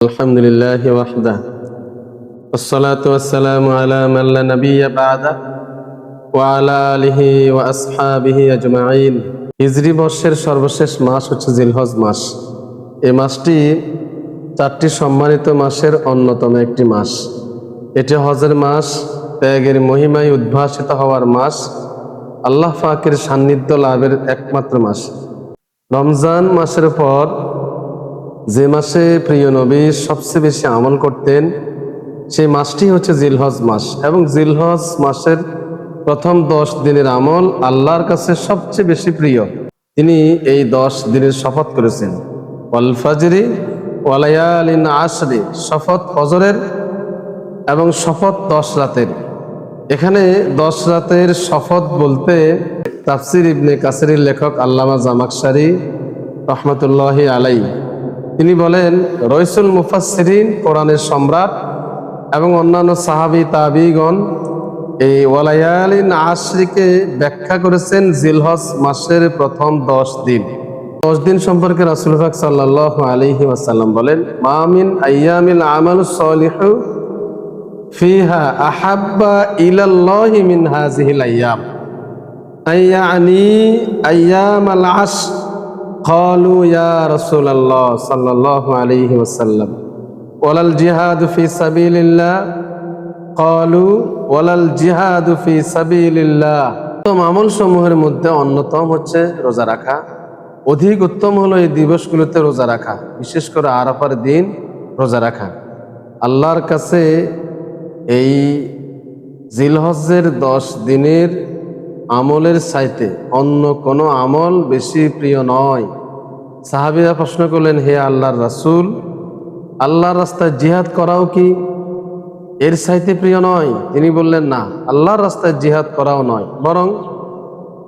আলহামদুলিল্লাহি ওয়াহদা والصلاة والسلام على من لا نبي بعده وعلى آله وأصحابه أجمعين। হিজরি বর্ষের সর্বশেষ মাস হচ্ছে জিলহজ মাস। এই মাসটি 4টি সম্মানিত মাসের অন্যতম একটি মাস। এটি হজের মাস, ত্যাগের মহিমায় উদ্ভাসিত হওয়ার মাস, আল্লাহ পাকের সান্নিধ্য লাভের একমাত্র মাস। রমজান মাসের পর যে মাসে প্রিয় নবী সবচেয়ে বেশি আমল করতেন সেই মাসটি হচ্ছে জিলহজ মাস, এবং জিলহজ মাসের প্রথম 10 দিনের আমল আল্লাহর কাছে সবচেয়ে বেশি প্রিয়। তিনি এই 10 দিনের শপথ করেছেন, ওয়াল ফাজরি ওয়ালায়ালিন আশরি, শপথ ফজরের এবং শপথ 10 রাতের। এখানে 10 রাতের শপথ বলতে তাফসির ইবনে কাসিরের লেখক আল্লামা জামাকশারি রহমতুল্লাহি আলাইহি তিনি বলেন, রইসুল মুফাসসিরিন, কোরআনের সম্রাট এবং অন্যান্য সাহাবী তাবিগণ এই ওয়ালায়ালিন আশরিকে ব্যাখ্যা করেছেন জিলহজ মাসের প্রথম 10 দিন। 10 দিন সম্পর্কে রাসূল পাক সাল্লাল্লাহু আলাইহি ওয়াসাল্লাম বলেন, মা মিন আইয়ামিল আমালুস সলিহু ফিহা আহাব্বা ইলাল্লাহি মিন হাযিহিল আইয়াম আইয়ানি আইয়ামাল আশর। ক্বালু ইয়া রাসূলাল্লাহ সাল্লাল্লাহু আলাইহি ওয়াসাল্লাম ওয়ালাল জিহাদু ফি সাবিলিল্লাহ। ক্বালু ওয়ালাল জিহাদু ফি সাবিলিল্লাহ। উত্তম আমল সমূহের মধ্যে অন্যতম হচ্ছে রোজা রাখা। অধিক উত্তম হলো এই দিবসগুলোতে রোজা রাখা, বিশেষ করে আরাফার দিন রোজা রাখা। আল্লাহর কাছে এই জিলহজের 10 দিনের আমলের চাইতে অন্য কোনো আমল বেশি প্রিয় নয়। সাহাবীরা প্রশ্ন করলেন, হে আল্লাহর রাসূল, আল্লাহর রাস্তায় জিহাদ করাও কি এর চাইতে প্রিয় নয়? তিনি বললেন, না, আল্লাহর রাস্তায় জিহাদ করাও নয়, বরং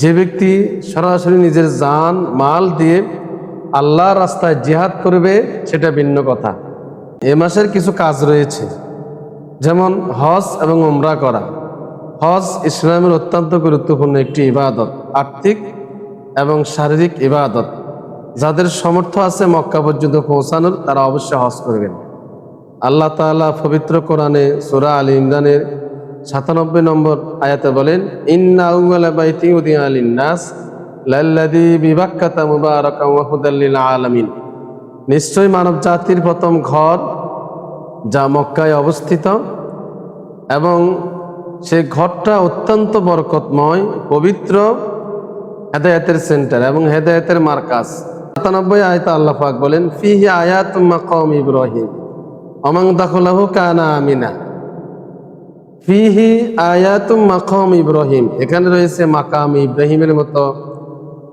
যে ব্যক্তি সরাসরি নিজের জান মাল দিয়ে আল্লাহর রাস্তায় জিহাদ করবে সেটা ভিন্ন কথা। এ মাসের কিছু কাজ রয়েছে, যেমন হজ এবং উমরা করা। হজ ইসলামের অত্যন্ত গুরুত্বপূর্ণ একটি ইবাদত, আর্থিক এবং শারীরিক ইবাদত। যাদের সামর্থ্য আছে মক্কা পর্যন্ত পৌঁছানোর, তারা অবশ্যই হজ করবেন। আল্লাহ তাআলা পবিত্র কোরআনে সূরা আল ইমরানের 97 নম্বর আয়াতে বলেন, ইন্না আউওয়ালা বাইতি উদিয়া লিন-নাস লাল্লাযী বিবাক্কাতা মুবারাকান ওয়া হুদাল লিল আলামিন। নিশ্চয় মানব জাতির প্রথম ঘর যা মক্কায় অবস্থিত, এবং সেই ঘরটা অত্যন্ত বরকতময়, পবিত্র, হেদায়েতের সেন্টার এবং হেদায়েতের মার্কাজ। 97 আয়াতে আল্লাহ পাক বলেন, ফিহি আয়াতুম মাকাম ইব্রাহিম ওমান দাখালাহু কানা আমিনা। ফিহি আয়াতুম মাকাম ইব্রাহিম, এখানে রয়েছে মাকাম ইব্রাহিমের মতো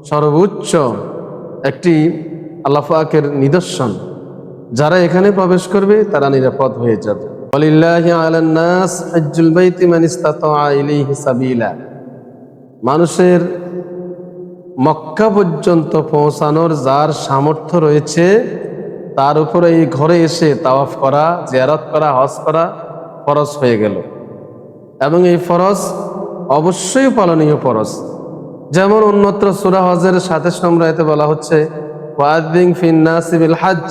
সর্বোচ্চ একটি আল্লাহ পাকের নিদর্শন। যারা এখানে প্রবেশ করবে তারা নিরাপদ হয়ে যাবে। ওয়ালিল্লাহি আলান নাস হজ্জুল বাইতি মান ইসতাতা ইলাইহি সাবিলা। মানুষের মক্কা পর্যন্ত পৌঁছানোর যার সামর্থ্য রয়েছে তার উপরে এই ঘরে এসে তাওয়াফ করা, জিয়ারত করা, হজ করা ফরজ হয়ে গেল। এবং এই ফরজ অবশ্যই পালনীয় ফরজ। যেমন অন্যত্র সূরা হজের 27 নম্বর আয়াতে বলা হচ্ছে, ওয়াযিন ফিন নাসি বিল হজ্জ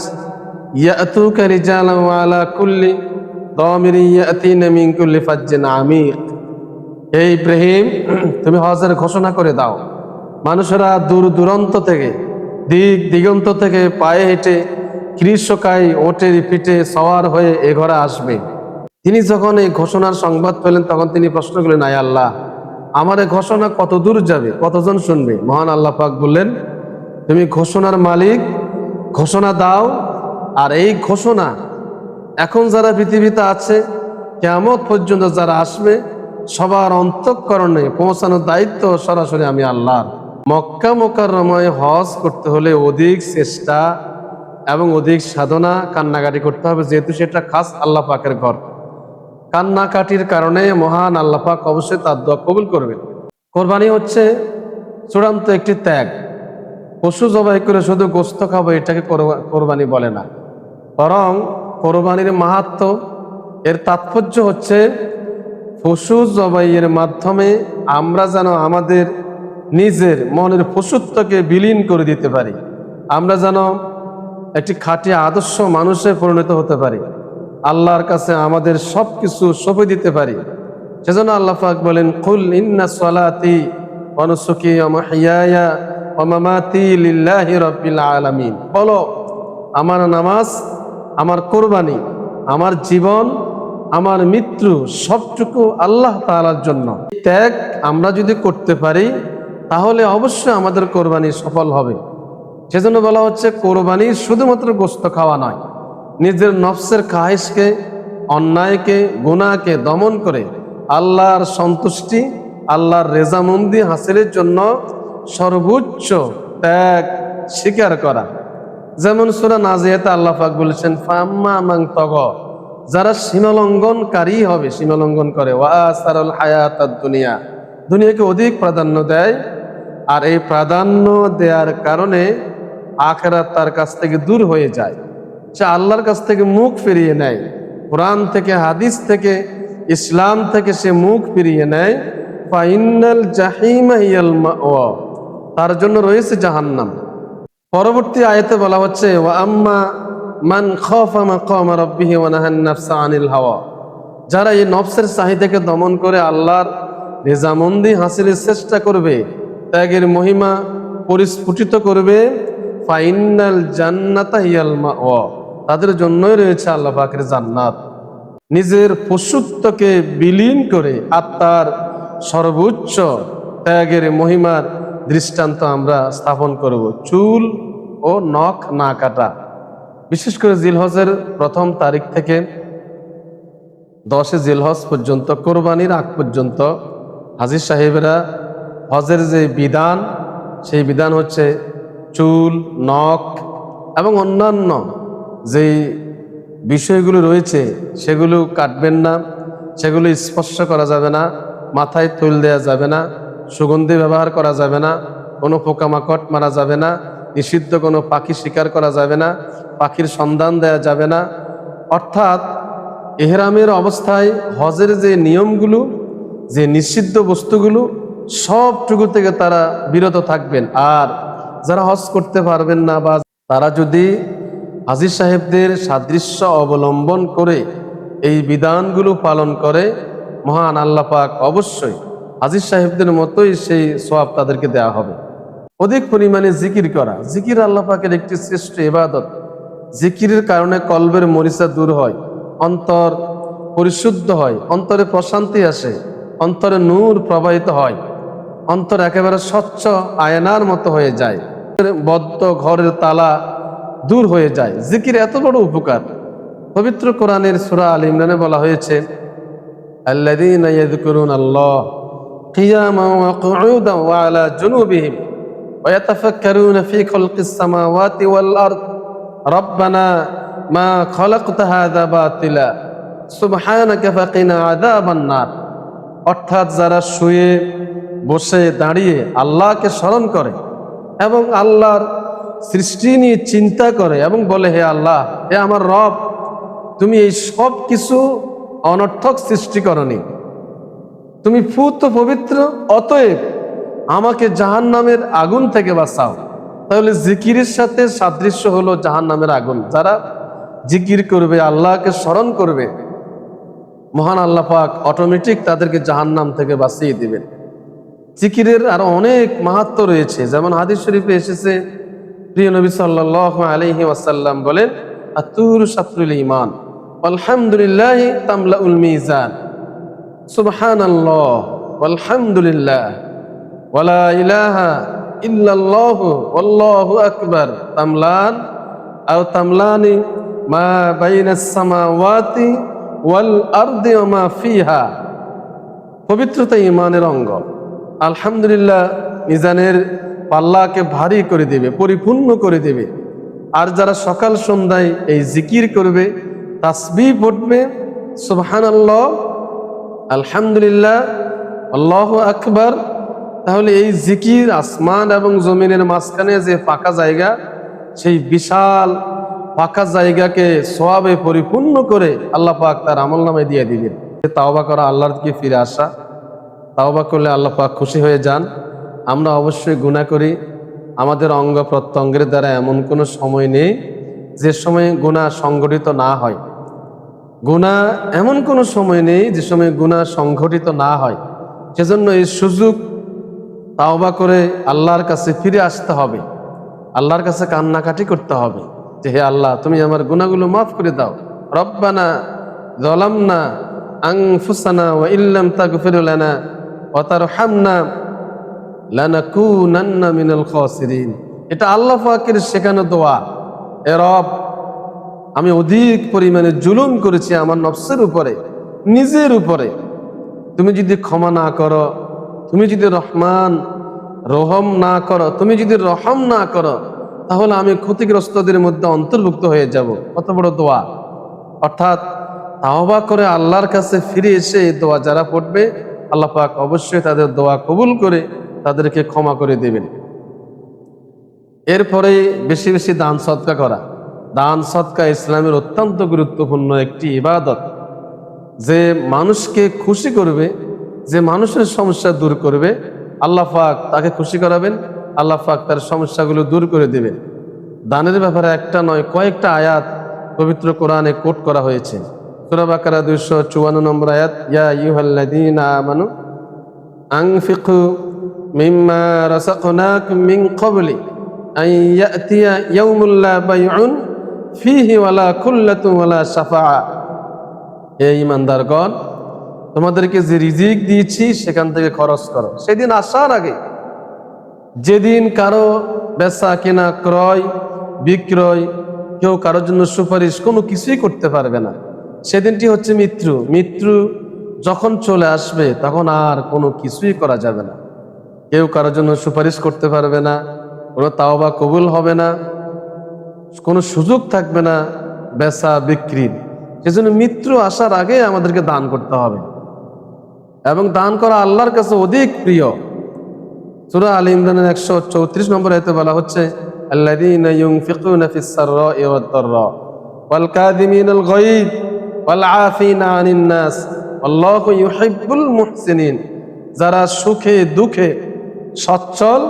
ইয়াতুকা রিজালান ওয়া আলা কুল্লি দামিরিন ইয়াতিনা মিন কুল্লি ফাজ্জিন আমিক। হে ইব্রাহিম, তুমি হজের ঘোষণা করে দাও, মানুষেরা দূর দূরান্ত থেকে, দিক দিগন্ত থেকে পায়ে হেঁটে, কৃষকায় ওটের পিঠে সওয়ার হয়ে এ ঘরে আসবে। তিনি যখন এই ঘোষণার সংবাদ পেলেন তখন তিনি প্রশ্ন করলেন, আয় আল্লাহ, আমার এই ঘোষণা কত দূর যাবে, কতজন শুনবে? মহান আল্লাহ পাক বললেন, তুমি ঘোষণার মালিক, ঘোষণা দাও। আর এই ঘোষণা এখন যারা পৃথিবীতে আছে, কিয়ামত পর্যন্ত যারা আসবে, সবার অন্তঃকরণে পৌঁছানোর দায়িত্ব সরাসরি আমি আল্লাহর। মক্কা মুকাররমায় হজ করতে হলে অধিক চেষ্টা এবং অধিক সাধনা, কান্নাকাটি করতে হবে, যেহেতু সেটা খাস আল্লাহ পাকের ঘর। কান্নাকাটির কারণে মহান আল্লাহ পাক অবশ্যই তার দোয়া কবুল করবেন। কোরবানি হচ্ছে চূড়ান্ত একটি ত্যাগ। পশু জবাই করে শুধু গোশত খাবো এটাকে কোরবানি বলে না, বরং কোরবানির মাহাত্ম্য, এর তাৎপর্য হচ্ছে পশু জবাইয়ের মাধ্যমে আমরা যেন আমাদের নিজের মনের পশুত্বকে বিলীন করে দিতে পারি। আমরা যেন একটি খাঁটি আদর্শ মানুষে পরিণত হতে পারি, আল্লাহর কাছে আমাদের সবকিছু সঁপে দিতে পারি। সেজন্য আল্লাহ পাক বলেন, কুল ইন্না সলাতি ওয়া নুসুকি ওয়া মাহইয়ায়া ওয়া মামাতি লিল্লাহি রাব্বিল আলামিন। বলো, আমার নামাজ, আমার কোরবানি, আমার জীবন, আমার মৃত্যু সবটুকু আল্লাহ তাআলার জন্য। ত্যাগ আমরা যদি করতে পারি তাহলে অবশ্যই আমাদের কোরবানি সফল হবে। সেজন্য বলা হচ্ছে, কোরবানি শুধুমাত্র গোশত খাওয়া নয়, নিজের নফসের খাহেশকে, অন্যায়কে, গুনাহকে দমন করে আল্লাহর সন্তুষ্টি, আল্লাহর রেজামন্দি হাসিলের জন্য সর্বোচ্চ ত্যাগ স্বীকার করা। যেমন সূরা নাজিয়াতে আল্লাহ পাক বলেছেন, ফাম্মা মান তাগা, যারা সীমালঙ্ঘনকারী হবে, সীমালঙ্ঘন করে, ওয়া আসারুল হায়াতাদ দুনিয়া, দুনিয়াকে অধিক প্রাধান্য দেয়, আর এই প্রাধান্য দেওয়ার কারণে আখিরাত তার কাছ থেকে দূর হয়ে যায়, সে আল্লাহর কাছ থেকে মুখ ফিরিয়ে নেয়, কোরআন থেকে, হাদিস থেকে, ইসলাম থেকে সে মুখ ফিরিয়ে নেয়। ফাইনাল জাহিমা হিয়াল মাওয়া, তার জন্য রয়েছে জাহান্নাম। পরবর্তী আয়াতে বলা হচ্ছে, ওয়া আম্মা মান খাফা মাকামা রাব্বিহি ওয়া নাহান নাফসা আনিল হাওয়া, যারা এই নফসের চাহিদাকে দমন করে আল্লাহর রেজামন্দি হাসিলের চেষ্টা করবে, ত্যাগের মহিমা পরিস্ফুটিত করবে, ফাইনাল জান্নাতা হিয়াল মাওয়া, তাদের জন্যই রয়েছে আল্লাহ পাকের জান্নাত। নিজের পশুত্বকে বিলীন করে আত্মার সর্বোচ্চ ত্যাগের মহিমার দৃষ্টান্ত আমরা স্থাপন করব। চুল ও নখ না কাটা, বিশেষ করে জিলহজের প্রথম তারিখ থেকে 10 জিলহজ পর্যন্ত, কোরবানির আগ পর্যন্ত হাজী সাহেবেরা হজের যে বিধান, সেই বিধান হচ্ছে চুল, নখ এবং অন্যান্য যেই বিষয়গুলো রয়েছে সেগুলো কাটবেন না, সেগুলো স্পর্শ করা যাবে না, মাথায় তৈল দেওয়া যাবে না, সুগন্ধি ব্যবহার করা যাবে না, কোনো পোকামাকড় মারা যাবে না, নিষিদ্ধ কোনো পাখি শিকার করা যাবে না, পাখির সন্ধান দেওয়া যাবে না। অর্থাৎ ইহরামের অবস্থায় হজের যে নিয়মগুলো, যে নিষিদ্ধ বস্তুগুলো, সবটুকু থেকে তারা বিরত থাকবেন। আর যারা হজ করতে পারবেন না, বা তারা যদি হাজী সাহেবদের সাদৃশ্য অবলম্বন করে এই বিধানগুলো পালন করে, মহান আল্লাহ পাক অবশ্যই হাজী সাহেবদের মতোই সেই সওয়াব তাদেরকে দেওয়া হবে। অধিক পরিমাণে জিকির করা, জিকির আল্লাহ পাকের একটি শ্রেষ্ঠ ইবাদত। জিকিরের কারণে কলবের মরিচা দূর হয়, অন্তর পরিশুদ্ধ হয়, অন্তরে প্রশান্তি আসে, অন্তরে নূর প্রবাহিত হয়, অন্তর একেবারে স্বচ্ছ আয়নার মতো হয়ে যায়, বদ্ধ ঘরের তালা দূর হয়ে যায়। জিকির এত বড় উপকার। পবিত্র কোরআনের সূরা আল ইমরানে বলা হয়েছে, আল্লাযীনা ইয়াযকুরুনাল্লাহ কিয়ামান ওয়া কুউদান ওয়া আলা জুনুবিহিম ওয়া ইয়াতাফাক্কারুনা ফী খালকিস সামাওয়াতি ওয়াল আরদ রাব্বানা মা খালাকতা হাযা বাতিলা সুবহানাকা ফাকিনা আযাবান নার। অর্থাৎ যারা শুয়ে, বসে, দাঁড়িয়ে আল্লাহকে স্মরণ করে এবং আল্লাহর সৃষ্টি নিয়ে চিন্তা করে এবং বলে, হে আল্লাহ, হে আমার রব, তুমি এই সব কিছু অনর্থক সৃষ্টি করনি, তুমি পূত পবিত্র, অতএব আমাকে জাহান্নামের আগুন থেকে বাঁচাও। তাহলে জিকিরের সাথে সাদৃশ্য হলো জাহান্নামের আগুন। যারা জিকির করবে, আল্লাহকে স্মরণ করবে, মহান আল্লাহ পাক অটোমেটিক তাদেরকে জাহান্নাম থেকে বাঁচিয়ে দিবেন। জিকিরের আরো অনেক মাহাত্ম্য রয়েছে। যেমন হাদিস শরীফে এসেছে, প্রিয় নবী সাল্লাল্লাহু আলাইহি ওয়াসাল্লাম বলেন, আতুর শাতরুল ঈমান আলহামদুলিল্লাহি তামলাউল মিজান, সুবহানাল্লাহ ওয়ালহামদুলিল্লাহ ওয়ালা ইলাহা ইল্লাল্লাহু ওয়াল্লাহু আকবার তামলান আও তামলানি মা বাইনাস সামাওয়াতি ওয়াল আরদি ওয়া মা ফিহা। পবিত্রতা ঈমানের অঙ্গ। আলহামদুলিল্লাহ মিজানের পাল্লাকে ভারী করে দেবে, পরিপূর্ণ করে দেবে। আর যারা সকাল সন্ধ্যায় এই জিকির করবে, তাসবিহ পড়বে, সুবহানাল্লাহ, আলহামদুলিল্লাহ, আল্লাহু আকবার, তাহলে এই জিকির আসমান এবং জমিনের মাঝখানে যে ফাঁকা জায়গা, সেই বিশাল ফাঁকা জায়গাকে সওয়াবে পরিপূর্ণ করে আল্লাহ পাক তার আমলনামায় দিয়ে দিবেন। তাওবা করা, আল্লাহর দিকে ফিরে আসা, তাওবা করলে আল্লাহ পাক খুশি হয়ে যান। আমরা অবশ্যই গুনাহ করি, আমাদের অঙ্গ প্রত্যঙ্গের দ্বারা এমন কোনো সময় নেই যে সময়ে গুনাহ সংগঠিত না হয়। গুনাহ এমন কোনো সময় নেই যে সময় গুনাহ সংঘটিত না হয়। সেজন্য এই সুযোগ তাওবা করে আল্লাহর কাছে ফিরে আসতে হবে, আল্লাহর কাছে কান্নাকাটি করতে হবে যে হে আল্লাহ, তুমি আমার গুনাহগুলো মাফ করে দাও। রব্বানা যালামনা আনফুসানা ওয়া ইল্লাম তাগফির লানা ওয়া তারহামনা লানাকুনান্না মিনাল খাসিরিন। এটা আল্লাহ পাকের শেখানো দোয়া। এ রব, আমি অধিক পরিমাণে জুলুম করেছি আমার নফসের উপরে, নিজের উপরে। তুমি যদি ক্ষমা না করো, তুমি যদি রহম না করো, তুমি যদি রহম না করো, তাহলে আমি ক্ষতিগ্রস্তদের মধ্যে অন্তর্ভুক্ত হয়ে যাব। কত বড় দোয়া! অর্থাৎ তাওবা করে আল্লাহর কাছে ফিরে এসে এই দোয়া যারা পড়বে, আল্লাহ পাক অবশ্যই তাদের দোয়া কবুল করে তাদেরকে ক্ষমা করে দেবেন। এরপরে বেশি বেশি দান সদকা করা। দান সদকা ইসলামের অত্যন্ত গুরুত্বপূর্ণ একটি ইবাদত, যে মানুষকে খুশি করবে, যে মানুষের সমস্যা দূর করবে, আল্লাহ পাক তাকে খুশি করাবেন, আল্লাহ পাক তার সমস্যাগুলো দূর করে দেবেন। দানের ব্যাপারে একটা নয়, কয়েকটা আয়াত পবিত্র কোরআনে কোট করা হয়েছে। সূরা বাকারা 254 নম্বর আয়াত, ইয়া আইয়ুহাল্লাযীনা আমানু আনফিকু মিম্মা রাযাকনাকুম মিন ক্বাবলি আন ইয়াতিয়া ইয়াউমুল লা বাইউন ফীহি ওয়ালা খুল্লাতুন ওয়ালা শাফাআ। হে ঈমানদারগণ, তোমাদেরকে যে রিজিক দিয়েছি সেখান থেকে খরচ করো সেদিন আসার আগে, যেদিন কারো বেচা কেনা, ক্রয় বিক্রয়, কেউ কারোর জন্য সুপারিশ কোনো কিছুই করতে পারবে না। সেদিনটি হচ্ছে মৃত্যু। মৃত্যু যখন চলে আসবে তখন আর কোনো কিছুই করা যাবে না। কেউ কারোর জন্য সুপারিশ করতে পারবে না, কোনো তাওবা কবুল হবে না, কোনো সুযোগ থাকবে না বেচা বিক্রির। সেজন্য মৃত্যু আসার আগে আমাদেরকে দান করতে হবে, এবং দান করা আল্লাহর কাছে অধিক প্রিয়। সূরা আলে ইমরানের 134 নম্বর আয়াতে বলা হচ্ছে, আল্লাযীনা ইউনফিকুনা ফিস সাররাই ওয়াদ দাররা ওয়াল কাযিমিনাল গায়য ওয়াল আফিনা আনিন নাস আল্লাহু ইউহিব্বুল মুহসিনিন। যারা সুখে দুঃখে, সচ্ছল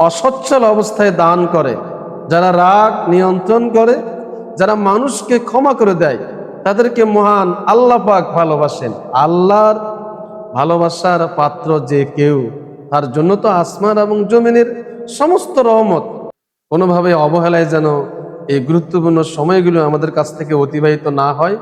অসচ্ছল অবস্থায় দান করে, যারা রাগ নিয়ন্ত্রণ করে, যারা মানুষকে ক্ষমা করে দেয়, তাদেরকে মহান আল্লাহ পাক ভালোবাসেন। আল্লাহর ভালোবাসার পাত্র যে কেউ, তার জন্য তো আসমান এবং জমিনের সমস্ত রহমত। কোনোভাবে অবহেলায় যেন এই গুরুত্বপূর্ণ সময়গুলো আমাদের কাছ থেকে অতিবাহিত না হয়।